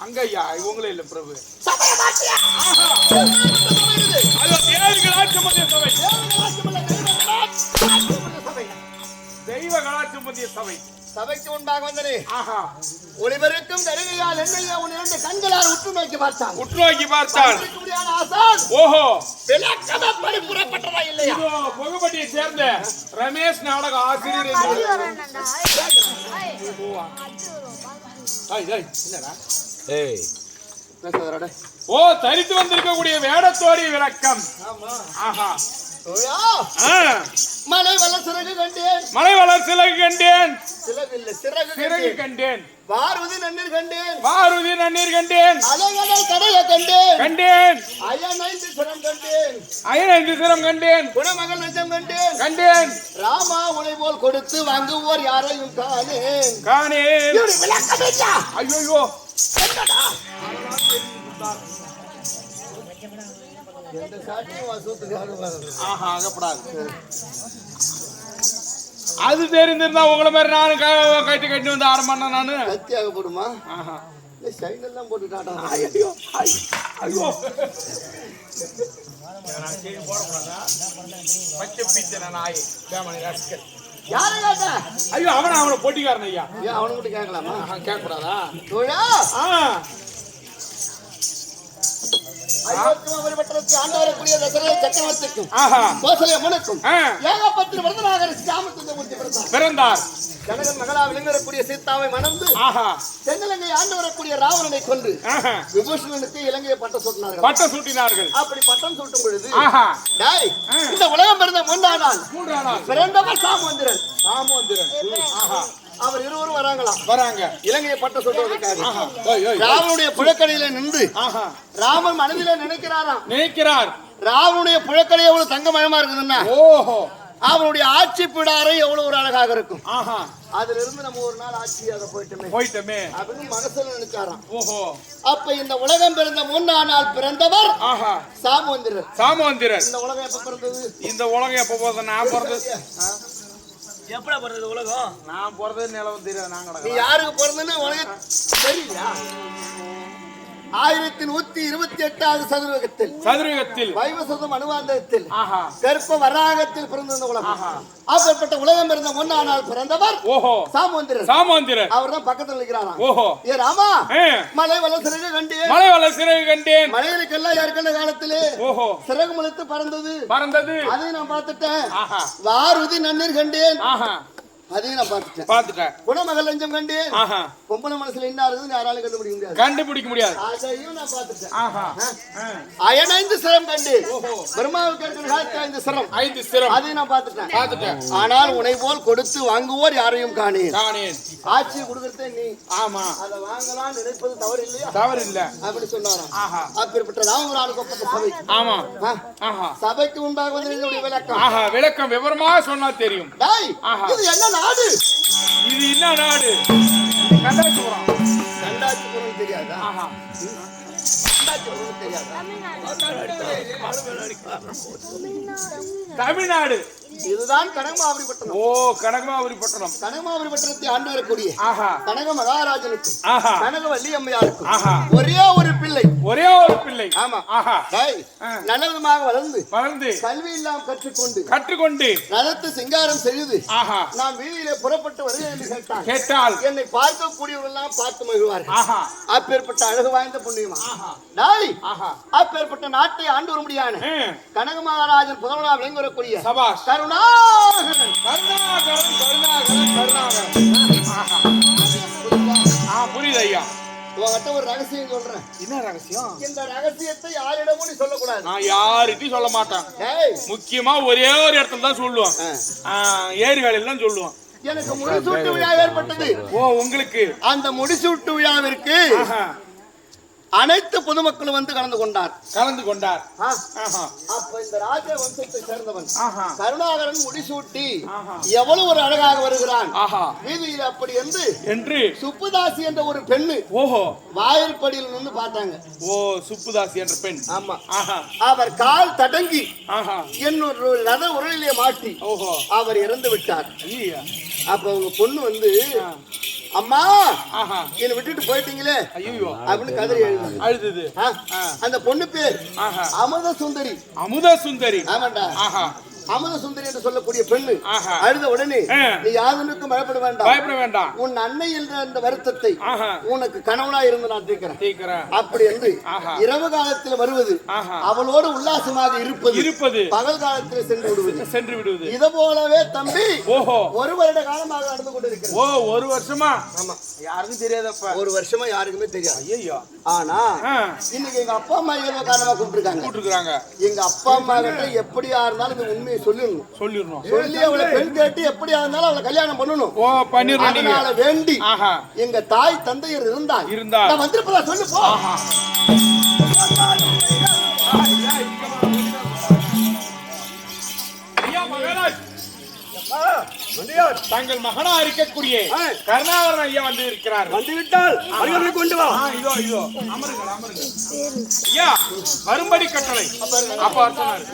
அங்கய்யா இவங்களே இல்ல பிரபு. சபைய மாட்டியா? அது தேவகலாட்சமதிய சபை. தெய்வ கலாட்சமதிய சபை. சபைக்கு முன்பாக வந்தனே. ஆஹா. ஒளிபெருக்கும் கருவியால் என்னையா உன் இரண்டு கண்களால் உற்று நோக்கி பார்த்தான். உற்று நோக்கி பார்த்தான். ஆசான். ஓஹோ. விளக்கம் எப்படி புறப்பட்டதா இல்லையா? இதோ புகப்பட்டியை சேர்ந்த ரமேஷ் நாடக ஆசிரியர். ஓ தரித்து வந்திருக்கக்கூடிய வேடத்தோடி விளக்கம். ஆஹா. மலை வள சிறகு கண்டேன். மலை வளர் சிறகு கண்டேன். சிறகு கண்டேன். வாருதி நன்னீர் கண்டேன். வாருதி நன்னீர் கண்டேன். அலைகடல் கடலை கண்டேன். கண்டேன். அயனைந்து சிரம் கண்டேன். அயனைந்து சிரம் கண்டேன். குணமகள் நெஞ்சம் கண்டேன். கண்டேன். ராமா உனை போல் கொடுத்து வாங்குவோர் யாரையும் காணேன். காணேன். விளக்கம் இல்ல. ஐயோ என்னடா எந்த சாட்டியும் வசூத்துக்காக வருது. ஆஹா அகப்படாது. அது தெரிஞ்சிருந்தா உங்களை மாதிரி நானும் கட்டி வந்து ஆரம்பம் நானு கத்தியாக போடுமா? ஆஹா சைன் எல்லாம் போட்டுட்டாடா. ஐயோ ஐயோ யாரை கேட்ட? ஐயோ அவனை போட்டிக்காரன் ஐயா. ஏன் அவனை மட்டும் கேட்கலாமா? கேட்க கூடாதா? பிறந்தார். ஜனகன் மகளா விளங்கக்கூடிய சீதாவை மணந்து தென்னிலங்கை ஆண்டு வரக்கூடிய ராவணனை கொன்று விபூஷணனுக்கு இலங்கையை பட்டம் சூட்டினார்கள். பட்டம் சூட்டினார்கள். அப்படி பட்டம் சூட்டும் பொழுது இந்த உலகம் பிறந்த மூன்றாம் நாள் பிறந்தவர் சாமுந்திரன். அவர் இருவரும் வராங்க இலங்கையை பட்ட சொல்றதுக்காக. ராவனுடைய புழக்கடையில நின்று ராமன் மனதில நினைக்கிறார். ராவனுடைய புழக்கடை எவ்வளவு தங்கமயமா இருக்குதுன்னா அவனுடைய ஆட்சி பிடாரை எவ்வளவு ஒரு அழகாக இருக்கும். அதுல இருந்து நம்ம ஒரு நாள் ஆட்சி அதை போயிட்டோமே அப்படின்னு மனசுல நினைச்சாராம். அப்ப இந்த உலகம் பிறந்த மூன்றாம் நாள் பிறந்தவர் சாமுந்திரன். இந்த உலகம் எப்ப பிறந்தது? இந்த உலகம் எப்ப போறது? நான் பிறந்தது எப்படா பிறந்தது உலகம்? நான் பிறந்தது நிலவும் தெரியாது. நீ யாருக்கு பிறந்தன்னு உலகம் தெரியலையா? 1128வது சதுரகத்தில் வைவசதம் அனுவாந்தத்தில் கற்ப வராகத்தில் பிறந்த உலகம். அப்பேற்பட்ட உலகம் பிறந்த முன்னாள் நாள் பிறந்தவர் சாமுந்திரன். அவர் தான் பக்கத்தில் நிற்கிறாராம். ஏ ராமா, மலை வள சிறகு கண்டேன். மலைகளுக்கெல்லாம் ஏற்கனவே காலத்திலே சிறகு முளைத்து பறந்தது. அதையும் நான் பார்த்துட்டேன். வாருதி நன்னீர் கண்டேன். அதையும் நான் பார்த்துட்டேன். குணமகள் லஞ்சம் கண்டேன். பொம்பளை மனசுல என்ன இருக்குதுன்னு யாராலும் கண்டுபிடிக்க முடியாது. அதையும் நான் பார்த்துட்டேன். அயனைந்து சிரம் கண்டேன். பிரம்மாவுக்கு இருக்கிற 5 சிரம். அதையும் நான் பார்த்துட்டேன். ஆனால் உன்னை போல் கொடுத்து வாங்குவோர் யாரையும் காணேன். ஆட்சி கொடுக்கறதே நீ. அதை வாங்கலாம் நினைப்பது தவறு இல்லையா? தவறு இல்ல அப்படி சொன்னாராம். அப்பேற்பட்ட ராமரானுக்கு ஒப்பந்த சபை. சபைக்கு உண்டாக வந்து விளக்கம் விவரமாக சொன்னா தெரியும். இது என்ன நாடு? இது என்ன நாடு? கண்டாச்சிபுரம். தெரியாதா? தமிழ்நாடு. இதுதான் கனகமாபுரிப்பட்டினம். கனகமாபுரிப்பட்டினம். கனகமாபுரிப்பட்டினத்தை ஆண்டு வரக்கூடிய கனக மகாராஜனுக்கும் கனகவல்லி அம்மையாருக்கும் ஒரே ஒரு பிள்ளை. ஆமா. நல்ல விதமாக வளர்ந்து கல்வி எல்லாம் கற்றுக்கொண்டு ரதத்து சிங்காரம் செய்து நாம் வீதியிலே புறப்பட்டு வருகிறேன் என்று கேட்டால் என்னை பார்க்கக்கூடியவர்கள் எல்லாம் பார்த்து மகிழ்வார்கள். அப்பேற்பட்ட அழகு வாய்ந்த புண்ணியமா அப்பேற்பட்ட நாட்டை ஆண்டு வர முடியாது கனக மகாராஜன் புதல்வனா விளங்கி வரக்கூடிய புரியுது ஐயா. உங்ககிட்ட ஒரு ரகசியம் சொல்றேன். என்ன ரகசியம்? இந்த ரகசியத்தை யாரிடமும் நீ சொல்லக்கூடாது. நான் யார்கிட்டயும் சொல்ல மாட்டேன். முக்கியமா ஒரே ஒரு இடத்துல தான் சொல்லுவான். ஏரி வேலையில தான் சொல்லுவான். எனக்கு முடிசூட்டு விழா ஏற்பட்டது. உங்களுக்கு அந்த முடிசூட்டு விழாவிற்கு அனைத்து பொதுமக்களும் வந்து கலந்து கொண்டார். அப்ப இந்த ராஜ வம்சத்தை சேர்ந்தவன் கருணாகரன் முடிசூட்டி எவ்வளவு ஒரு அழகாக வருகிறான். வீதியில் அப்படி என்று சுப்புதாசி என்ற ஒரு பெண்ணு வாயிற்படியில் நின்று பார்த்தாங்க. சுப்புதாசி என்ற பெண். ஆமா. அவர் கால் தடங்கி என்னொரு ரத உரலிலே மாட்டி அவர் இறந்து விட்டார். அப்ப அவங்க பொண்ணு அம்மா ஆஹா என்னை விட்டுட்டு போயிட்டீங்களே ஐயோ அப்படின்னு கதறி அழுது. அந்த பொண்ணு பேர் ஆஹா அமுத சுந்தரி. அமுத சுந்தரி. ஆமாண்டா. ஆஹா அமுத சுந்தரி என்று சொல்லக்கூடிய பெண்ணு அழுத உடனே நீ யாருக்கும் பயப்பட வேண்டாம், பயப்பட வேண்டாம். உன் அன்னை என்ற அந்த வருத்தத்தை உனக்கு கணவனா இருந்து நான் தீர்க்கிறேன் அப்படி என்று இரவு காலத்தில் வருவது, அவளோடு உல்லாசமாக இருப்பது, பகல் காலத்தில் சென்று விடுவது. இத போலவே தம்பி ஒரு வருட காலமாக நடந்து கொண்டிருக்கிறது. ஓ, ஒரு வருஷமா? ஆமா, யாருக்கும் தெரியாதப்ப. ஒரு வருஷமா யாருக்குமே தெரியாது. ஐயோ. ஆனா இன்னைக்கு எங்க அப்பா அம்மா ஏதோ காரணமா கூப்பிட்டுருக்காங்க. எங்க அப்பா அம்மா கிட்ட எப்படியா இருந்தாலும் இந்த உண்மையை சொல்லிடணும். சொல்லி அவளை பெண் கேட்டு எப்படியா இருந்தாலும் அவளை கல்யாணம் பண்ணணும். ஓ, பண்ணிரணும். அதனால வேண்டி எங்க தாய் தந்தையர் இருந்தா நான் வந்திருப்பதா சொல்லு போ. ஐயா மகாராஜ், தங்கள் மகனா இருக்கக்கூடிய கருணாகரன் ஐயா வந்து இருக்கிறார். வந்துவிட்டால் அவர்களை கொண்டு வா. இதோ அமருங்க. ஐயா வரும்படி கட்டளை. அப்பா சொன்னார்.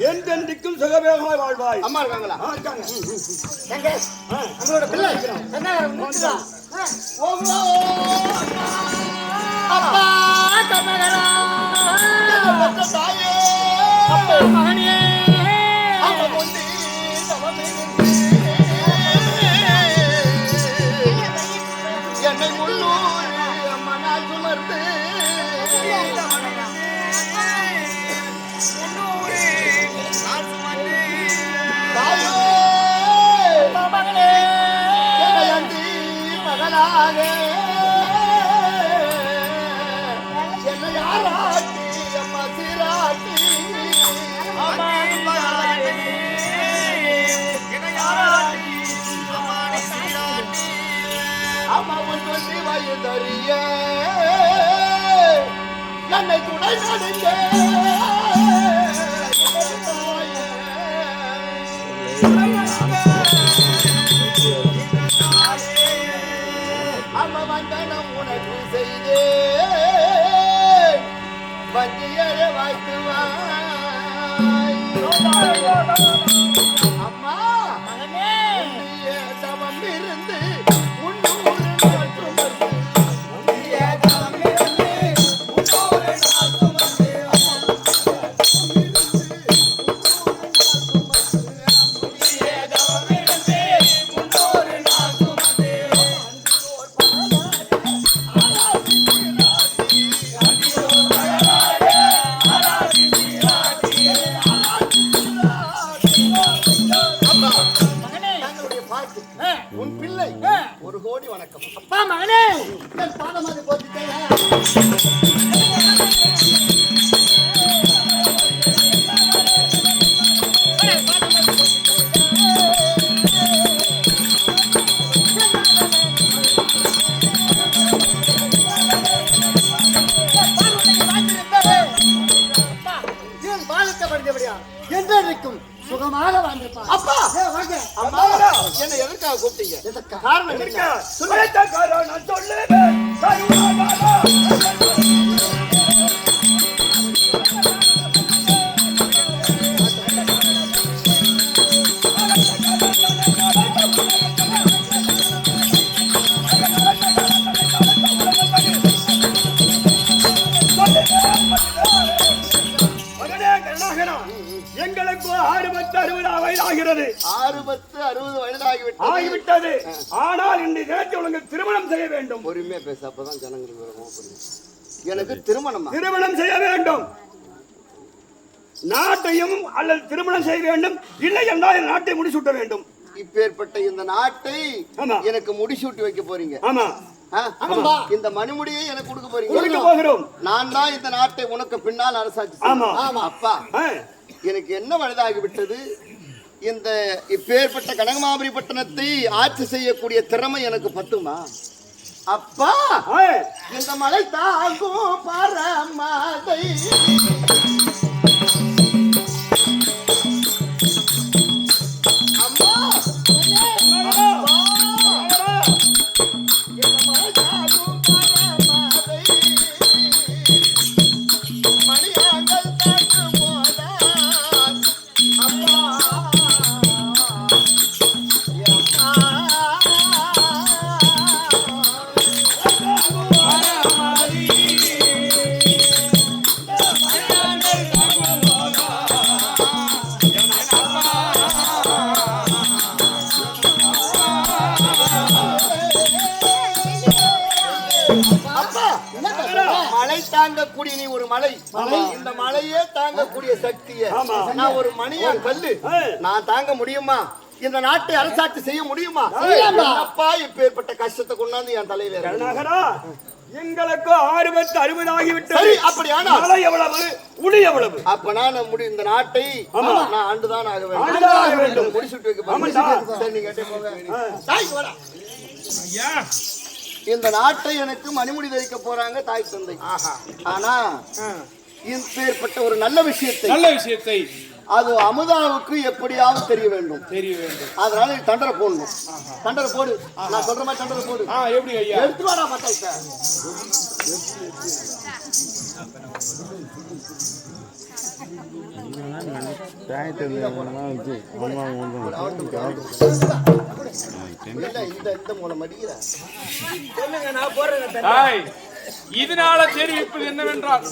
என்றென்றைக்கும் சுகவேகமாய் வாழ்வாய். அம்மா இருக்காங்களா? இருக்காங்க. எங்க நம்மளோட பிள்ளை என்ன வந்துடா? ஓஹோ அப்பா கனகரா அப்பா தாயே அப்பா மகனே அப்பா முந்தி தவமே என்னை முன்னூறு அம்மா நான் சுமர்ந்து என்ன யாராட்டி அம்மா சீராட்டி அம்மா முன்னி வயதறிய என்னை துணை நடுங்க அம்மா வந்தனம் உனக்கு செய்தே வஞ்சியரை வாழ்த்துவாய். அம்மா மகனே தவம் இருந்து முன்னூறு நாள் சுமந்து தவம் இருந்து முன்னூறு நாள் சுமந்து உன் பிள்ளை ஒரு கோடி வணக்கம். அப்பா மகனே பாதமாக போட்டுட்டேன். அம்மா என்ன எதற்காக கூப்பிட்டீங்க? காரணம் என்ன? எங்களுக்கு 60 வயதாகிறது. 60 வயதாகிவிட்டது. ஆனால் இன்று நேற்று உனக்கு திருமணம் செய்ய வேண்டும். பொறுமையா பேச, அப்பதான் ஜனங்களுக்கு எனக்கு திருமணம் செய்ய வேண்டும். நாட்டையும் அல்லது திருமணம் செய்ய வேண்டும், இல்லை என்றால் நாட்டை முடிசூட்ட வேண்டும். இப்பேற்பட்ட இந்த நாட்டை எனக்கு முடிசூட்டி வைக்க போறீங்க. ஆமா, இந்த மணிமுடியை எனக்கு கொடுக்க போறீங்க. நான் தான் இந்த நாட்டை உனக்கு பின்னால் அரசாட்சி. அப்பா, எனக்கு என்ன வயதாகிவிட்டது? இந்த இப்பேற்பட்ட கனகமாபுரி பட்டணத்தை ஆட்சி செய்யக்கூடிய திறமை எனக்கு பத்துமா? அப்பா, இந்த மலை தாங்கும் பரமாதை தாங்கக்கூடிய நீ ஒரு மலை, இந்த மலையே தாங்கக்கூடிய சக்தியை நான் ஒரு மணியா கல்லு, நான் தாங்க முடியுமா? இந்த நாட்டை அரசாட்சி செய்ய முடியுமா? அப்பா, இப்பேற்பட்ட கஷ்டத்தை கொண்டாந்து என் தலையில எங்களுக்கு 60 ஆகிவிட்டது. அப்படியானா எவ்வளவு உளி எவ்வளவு? அப்ப நான் இந்த நாட்டை நான் ஆண்டுதான் ஆக வேண்டும். முடிச்சுட்டு வைக்க. சரி, நீங்க போங்க. இந்த நாட்டை எனக்கு மணிமுடி தைக்க போறாங்க தாய் தந்தை. ஆனா இப்பேற்பட்ட ஒரு நல்ல விஷயத்தை அது அமுதாவுக்கு எப்படியாவது தெரிய வேண்டும். அதனால தண்டரை போடணும். தண்டரை போடு, நான் சொல்ற மாதிரி தண்டரை போடு. எப்படி ஐயா? எடுத்து வாடா மத்த. இதனால தெரிவிப்பது என்னவென்றால்,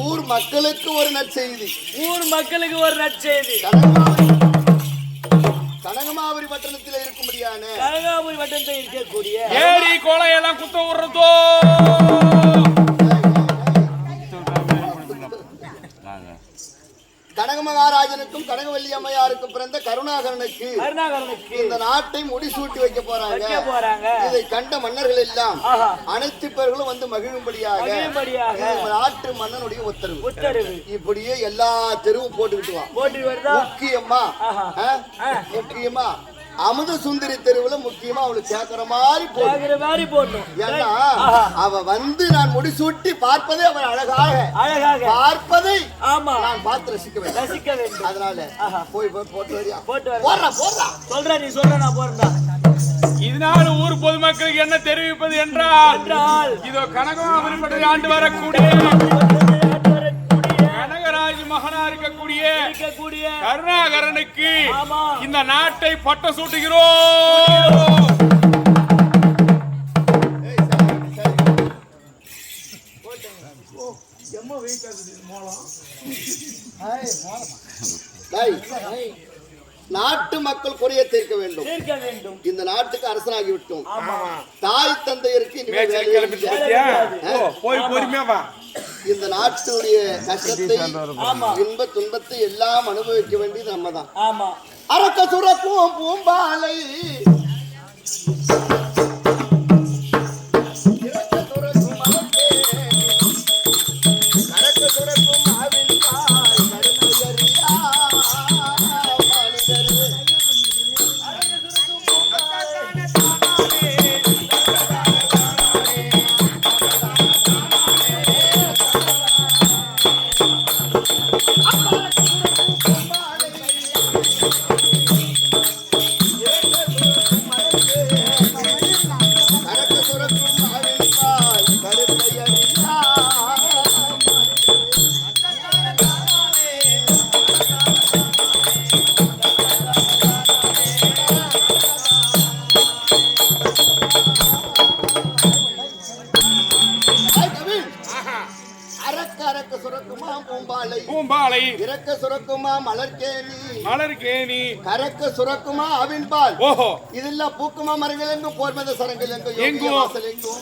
ஊர் மக்களுக்கு ஒரு நற்செய்தி. கனகமாபுரி பட்டணத்தில் இருக்கும்படியான இருக்கக்கூடிய ஏரி கோலையெல்லாம் குத்த விடுறதோ கனக மகாராஜனுக்கும் கனகவல்லி அம்மையாருக்கும் பிறந்த கருணாகரனுக்கு இந்த நாட்டை முடிசூட்டி வைக்க போறாங்க. இதை கண்ட மன்னர்கள் எல்லாம் அனைத்து பேர்களும் வந்து மகிழும்படியாக நாட்டு மன்னனுடைய உத்தரவு. இப்படியே எல்லா தெருவும் போட்டுக்கிட்டு முக்கியமா அமுத சுந்தரி தெருவுல முக்கியமா அவளுக்கு கேட்கிற மாதிரி போடணும். ஏன்னா அவ வந்து நான் முடிசூட்டி பார்ப்பதே அவன் அழகாக பார்ப்பதை நான் பார்த்து ரசிக்க வேண்டும். அதனால போய் போட்டு வரியா? போடுறா சொல்ற, நீ சொல்ற, நான் போறேன்டா. இதனால ஊர் பொதுமக்களுக்கு என்ன தெரிவிப்பது என்றால், இதோ கனகமாபுரி பட்டணத்தில் ஆண்டு வரக்கூடிய கனகராஜ் மகனா இருக்கக்கூடிய கருணாகரனுக்கு இந்த நாட்டை பட்டம் சூட்டுகிறோம். நாட்டு மக்கள் குறையை தீர்க்க வேண்டும். இந்த நாட்டுக்கு அரசனாகி விட்டோம். தாய் தந்தையருக்கு இந்த நாட்டுடைய கஷ்டத்தை இன்ப துன்பத்தை எல்லாம் அனுபவிக்க வேண்டியது நம்ம தான். அரக்க சுரக்கும் பூம்பாலை அறக்க அறக்க சுரக்குமா பூம்பாலை பூம்பாலை இறக்க சுரக்குமா மலர்கேணி மலர்கேணி கரக்க சுரக்குமா அவின்பால் ஓஹோ இதுல பூக்குமா மரங்கள் எங்கும் போர்மத சரங்கள் எங்கும்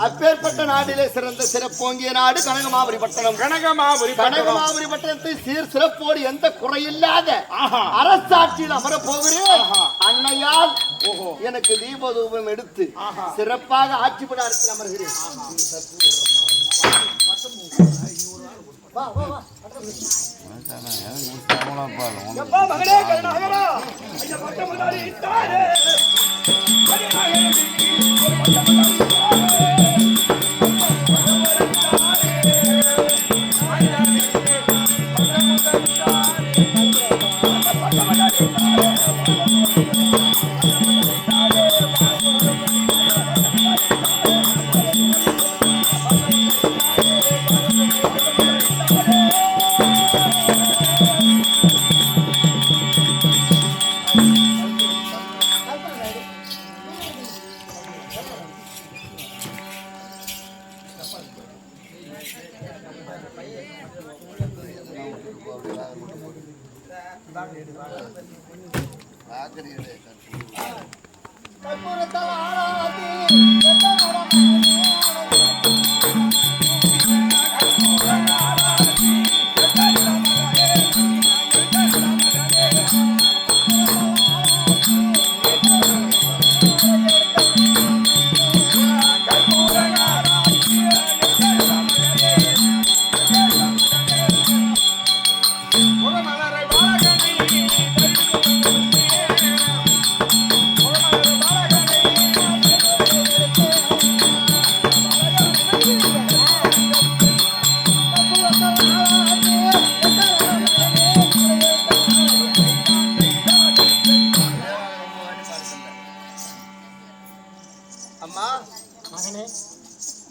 அப்பேற்பட்ட நாட்டிலே சிறந்த சிறப்போங்கிய நாடு கனகமாபுரி பட்டணம். கனகமாபுரி பட்டணத்தை சீர் சிறப்போடு எந்த குறையில்லாத அரசாட்சியில் அமர போகிறேன். அன்னையால் எனக்கு தீபதூபம் எடுத்து சிறப்பாக ஆட்சிப்பட அரசில் அமர்கிறேன். மகனே கருணாகரா ஐயா பட்டம் முன்னாடி இட்டாரே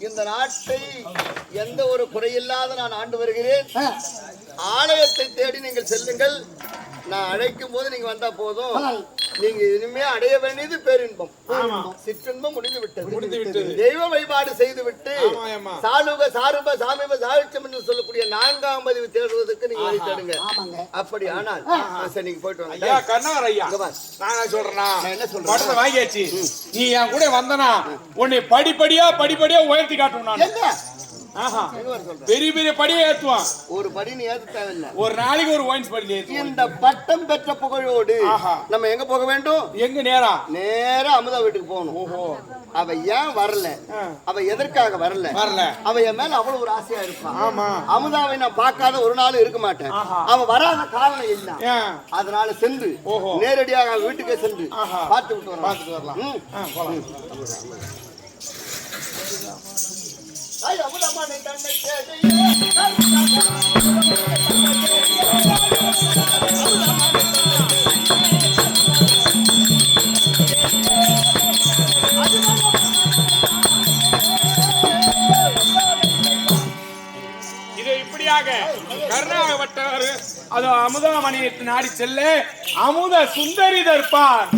இந்த நாட்டை எந்த ஒரு குறையில்லாத நான் ஆண்டு வருகிறேன். ஆலயத்தை தேடி நீங்கள் செல்லுங்கள். நான் அழைக்கும் போது நீங்க வந்தா போதும். நீங்க இனிமே அடைய வேண்டியது பேரின்பம். சிற்றின்பம் முடிந்து விட்டது. தெய்வ வழிபாடு செய்து விட்டு சாலுக சாருப சாமிப சாவிச்சம் என்று சொல்லக்கூடிய 4ஆம் பதிவு தேடுவதற்கு நீங்க வழி தேடுங்க. அப்படி ஆனால் சரி நீங்க போயிட்டு வாங்க. ஐயா கண்ணார் ஐயா நான் சொல்றேன்னா என்ன சொல்றேன் படத்தை வாங்கியாச்சு. நீ என் கூட வந்தனா உன்னை படிப்படியா உயர்த்தி காட்டுவேன் நான். பெரிய பெரிய படியை ஏத்துவான். ஒரு படி நீ ஏத்த தேவையில்லை. ஒரு நாளைக்கு ஒரு ஒயின்ஸ் படி ஏத்து. இந்த பட்டம் பெற்ற புகழோடு நம்ம எங்க போக வேண்டும்? எங்க நேரா அமுதா வீட்டுக்கு போகணும். ஓஹோ அவ ஏன் வரல? அவ எதற்காக வரல? அவ என் மேல அவ்வளவு ஒரு ஆசையா இருப்பான். அமுதாவை நான் பார்க்காத ஒரு நாள் இருக்க மாட்டேன். அவ வராத காரணம் என்ன? அதனால சென்று நேரடியாக வீட்டுக்கே சென்று பார்த்து விட்டு வரலாம். அமுதமான தன்னை கருணாகப்பட்டவர் அது அமுதமணியை நாடி செல்ல அமுத சுந்தரி தற்பார்